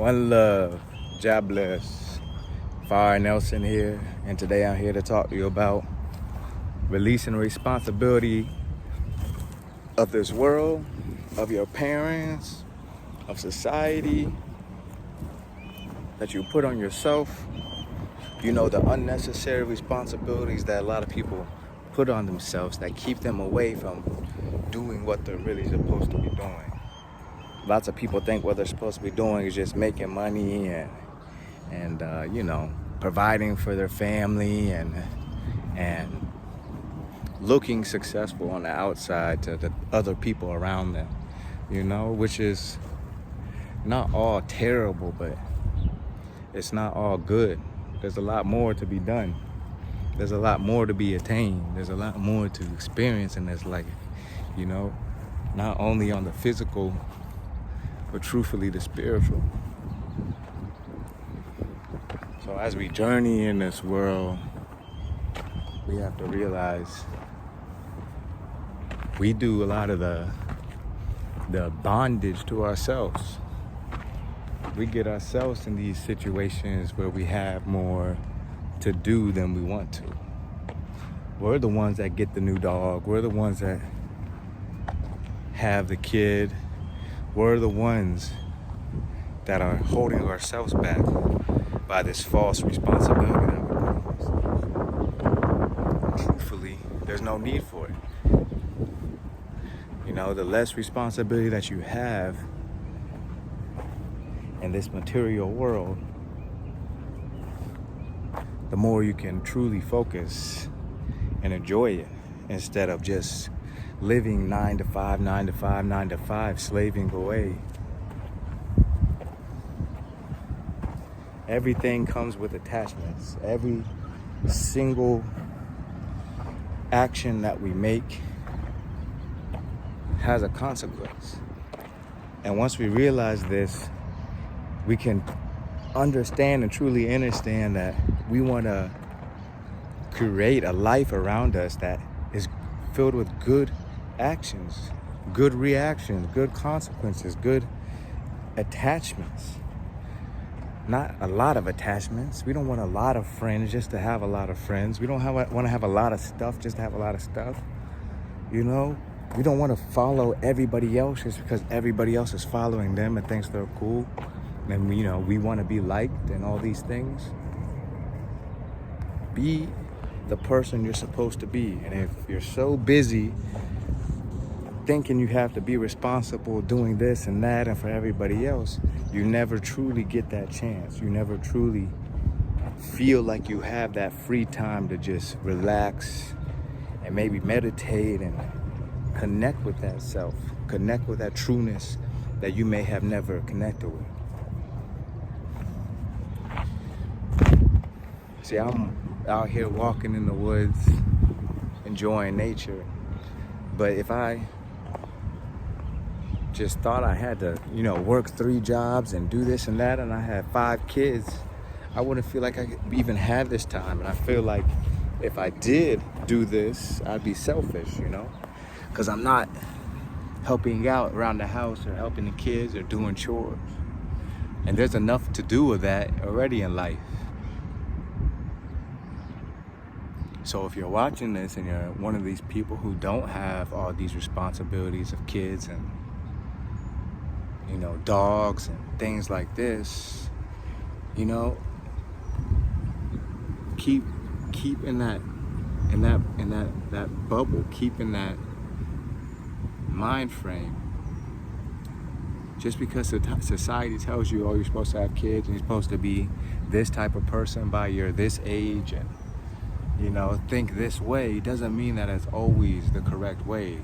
One love, God bless. Fire Nelson here, and today I'm here to talk to you about releasing the responsibility of this world, of your parents, of society, that you put on yourself. You know, the unnecessary responsibilities that a lot of people put on themselves that keep them away from doing what they're really supposed to be doing. Lots of people think what they're supposed to be doing is just making money and providing for their family and looking successful on the outside to the other people around them, which is not all terrible, but it's not all good. There's a lot more to be done. There's a lot more to be attained. There's a lot more to experience in this life, not only on the physical, but truthfully the spiritual. So as we journey in this world, we have to realize we do a lot of the bondage to ourselves. We get ourselves in these situations where we have more to do than we want to. We're the ones that get the new dog. We're the ones that have the kid. We're the ones that are holding ourselves back by this false responsibility that we're putting on ourselves. Truthfully, there's no need for it. The less responsibility that you have in this material world, the more you can truly focus and enjoy it instead of just living 9 to 5, 9 to 5, 9 to 5, slaving away. Everything comes with attachments. Every single action that we make has a consequence. And once we realize this, we can understand and truly understand that we want to create a life around us that is filled with good actions, good reactions, good consequences, good attachments. Not a lot of attachments. We don't want a lot of friends just to have a lot of friends. We don't want to have a lot of stuff just to have a lot of stuff. We don't want to follow everybody else just because everybody else is following them and thinks they're cool. And we want to be liked and all these things. Be the person you're supposed to be. And if you're so busy thinking you have to be responsible doing this and that and for everybody else, you never truly get that chance. You never truly feel like you have that free time to just relax and maybe meditate and connect with that self, connect with that trueness that you may have never connected with. See, I'm out here walking in the woods, enjoying nature. But if I just thought I had to, work 3 jobs and do this and that, and I had 5 kids, I wouldn't feel like I could even have this time. And I feel like if I did do this, I'd be selfish, because I'm not helping out around the house or helping the kids or doing chores. And there's enough to do with that already in life. So if you're watching this and you're one of these people who don't have all these responsibilities of kids and, dogs and things like this, keep in that bubble, keep in that mind frame. Just because society tells you, oh, you're supposed to have kids and you're supposed to be this type of person by your this age and think this way, doesn't mean that it's always the correct way.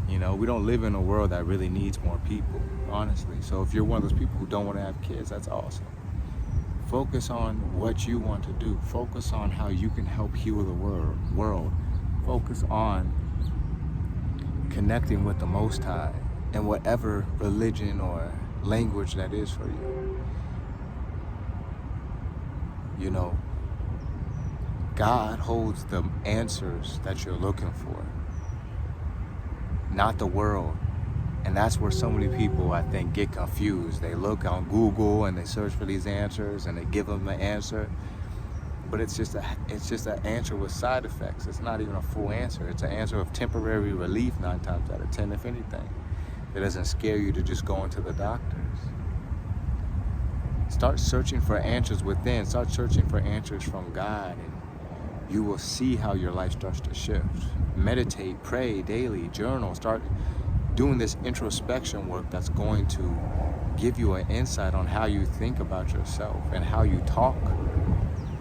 We don't live in a world that really needs more people, honestly. So if you're one of those people who don't want to have kids, that's awesome. Focus on what you want to do. Focus on how you can help heal the world. Focus on connecting with the Most High in whatever religion or language that is for you. God holds the answers that you're looking for, not the world. And that's where so many people, I think, get confused. They look on Google and they search for these answers and they give them an answer. But it's just an answer with side effects. It's not even a full answer. It's an answer of temporary relief 9 times out of 10, if anything. It doesn't scare you to just go into the doctors. Start searching for answers within. Start searching for answers from God, and you will see how your life starts to shift. Meditate, pray daily, journal. Start doing this introspection work that's going to give you an insight on how you think about yourself and how you talk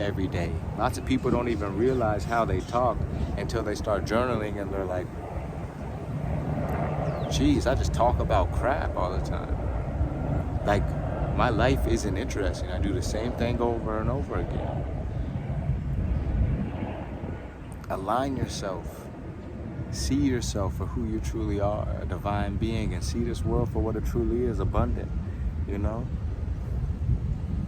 every day. Lots of people don't even realize how they talk until they start journaling, and they're like, geez, I just talk about crap all the time. Like, my life isn't interesting. I do the same thing over and over again. Align yourself. See yourself for who you truly are, a divine being, and see this world for what it truly is, abundant, you know?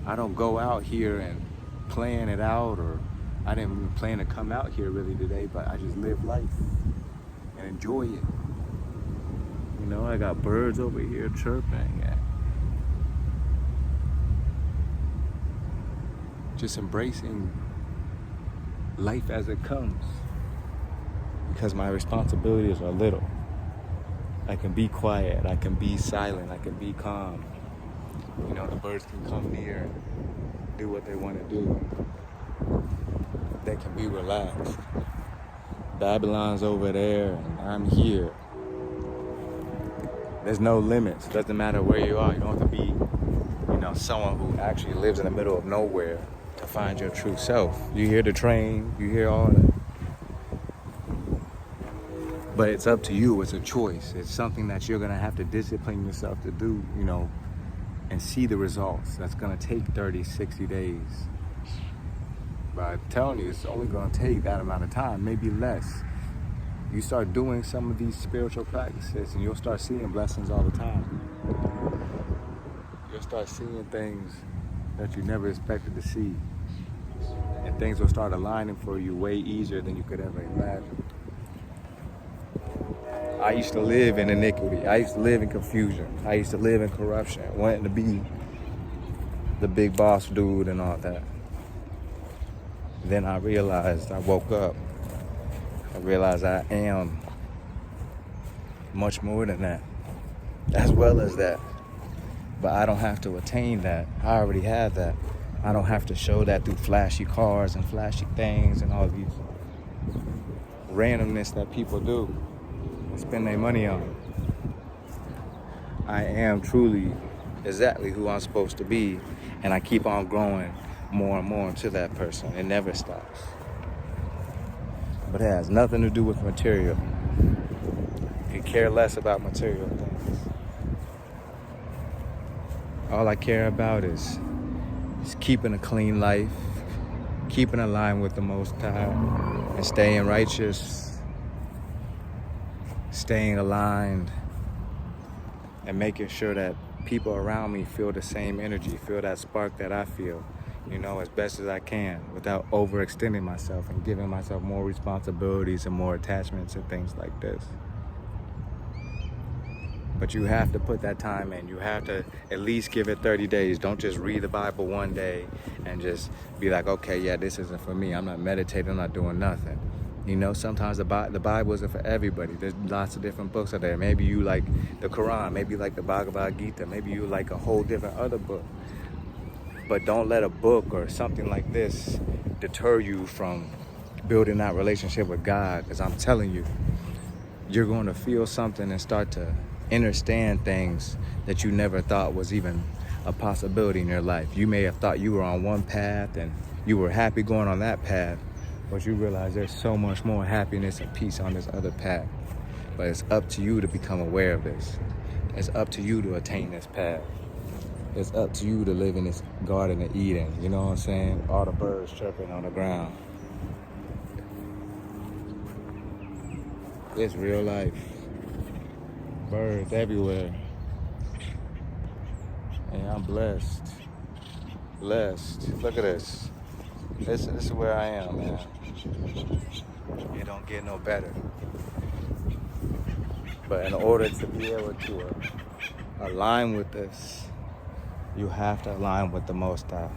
I don't go out here and plan it out, or I didn't even plan to come out here really today, but I just live life and enjoy it. You know, I got birds over here chirping, and just embracing life as it comes, because my responsibilities are little. I can be quiet, I can be silent, I can be calm. You know, the birds can come near and do what they want to do. They can be relaxed. Babylon's over there and I'm here. There's no limits. Doesn't matter where you are. You don't have to be, you know, someone who actually lives in the middle of nowhere to find your true self. You hear the train, you hear all that. But it's up to you. It's a choice. It's something that you're going to have to discipline yourself to do, you know, and see the results. That's going to take 30, 60 days. But I'm telling you, it's only going to take that amount of time, maybe less. You start doing some of these spiritual practices and you'll start seeing blessings all the time. You'll start seeing things that you never expected to see. And things will start aligning for you way easier than you could ever imagine. I used to live in iniquity. I used to live in confusion. I used to live in corruption, wanting to be the big boss dude and all that. Then I realized, I woke up. I realized I am much more than that, as well as that. But I don't have to attain that. I already have that. I don't have to show that through flashy cars and flashy things and all these randomness that people do and spend their money on. I am truly exactly who I'm supposed to be, and I keep on growing more and more into that person. It never stops. But it has nothing to do with material. You care less about material things. All I care about is keeping a clean life, keeping aligned with the Most High, and staying righteous, staying aligned, and making sure that people around me feel the same energy, feel that spark that I feel, you know, as best as I can, without overextending myself and giving myself more responsibilities and more attachments and things like this. But you have to put that time in. You have to at least give it 30 days. Don't just read the Bible one day and just be like, okay, yeah, this isn't for me. I'm not meditating, I'm not doing nothing. You know, sometimes the Bible isn't for everybody. There's lots of different books out there. Maybe you like the Quran, maybe you like the Bhagavad Gita, maybe you like a whole different other book. But don't let a book or something like this deter you from building that relationship with God. Because I'm telling you, you're going to feel something and start to understand things that you never thought was even a possibility in your life. You may have thought you were on one path and you were happy going on that path, but you realize there's so much more happiness and peace on this other path. But it's up to you to become aware of this. It's up to you to attain this path. It's up to you to live in this Garden of Eden. You know what I'm saying? All the birds chirping on the ground. It's real life. Birds everywhere. And I'm blessed. Blessed. Look at this. This is where I am, man. It don't get no better. But in order to be able to align with this, you have to align with the Most High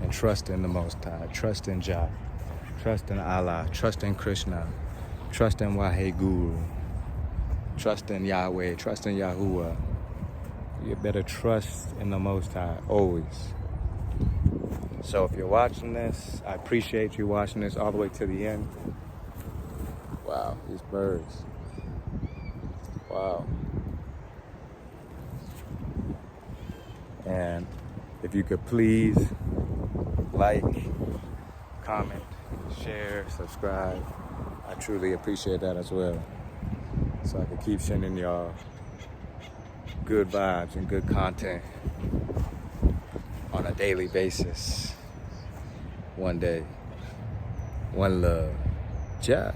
and trust in the Most High. Trust in Jah. Trust in Allah. Trust in Krishna. Trust in Waheguru. Trust in Yahweh. Trust in Yahuwah. You better trust in the Most High always. So if you're watching this, I appreciate you watching this all the way to the end. Wow, these birds. Wow. And if you could please like, comment, share, subscribe, I truly appreciate that as well. So I can keep sending y'all good vibes and good content on a daily basis. One day, one love. Jah.